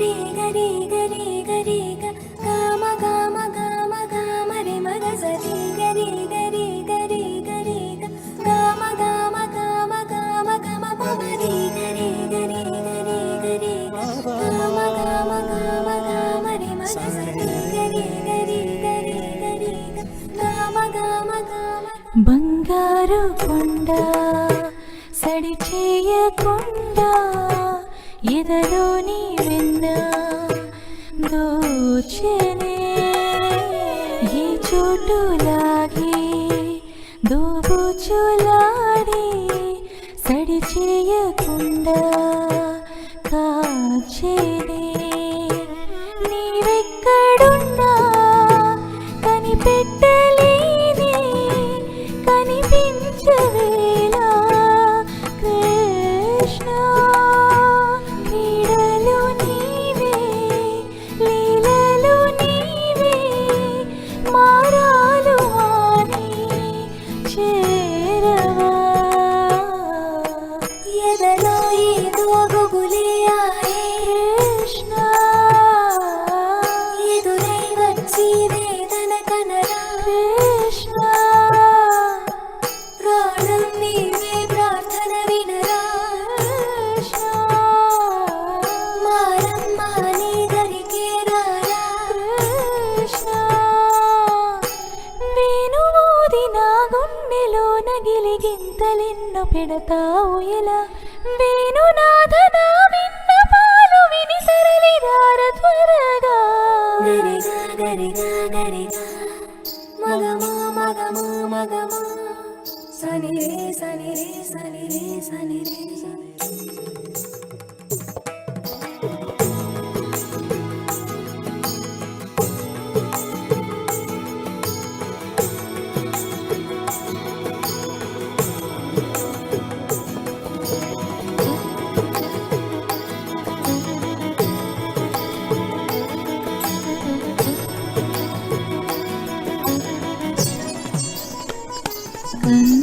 रे गरे गरे गरे ग गाम गाम गाम गाम रे मग सरे गरे गरे गरे गरे ग गाम गाम गाम गाम गम पम रे गरे गरे गरे गरे ग गाम गाम गाम गाम रे मग सरे गरे गरे गरे गरे ग गाम गाम गाम బంగారు కొండ సడి చేయకుండా ఎదలోని వెన్న దోచెనే ఈ చోటులాగే దోబుచులాడి సడి చేయకుండా కాచెనే నీవెక్కడున్నా కనిపెట్టలేని కనిపించవేలా కృష్ణ క్రీడలు నీవే లీలలు నీవే మారాలు అని చేరవా ఎదలో ఏదో గుబులే ఆయే కృష్ణ ఎదురై వచ్చి వేదన కనరా కృష్ణ ప్రాణం నీవే ప్రార్థన వినరా కృష్ణ మారమ్మా నీ దరికే రారా కృష్ణ వేణుమోది నా గుండెలో నగిలి గింతలెన్నో పెడతావు ఎలా వేణునాథ నా విన్నపాలు విని సరళి రార త్వరగా గరిగా గరిగా గరిగా మగమా మగమా మగమా సని రే సని రే సని రే సని రే కన్ను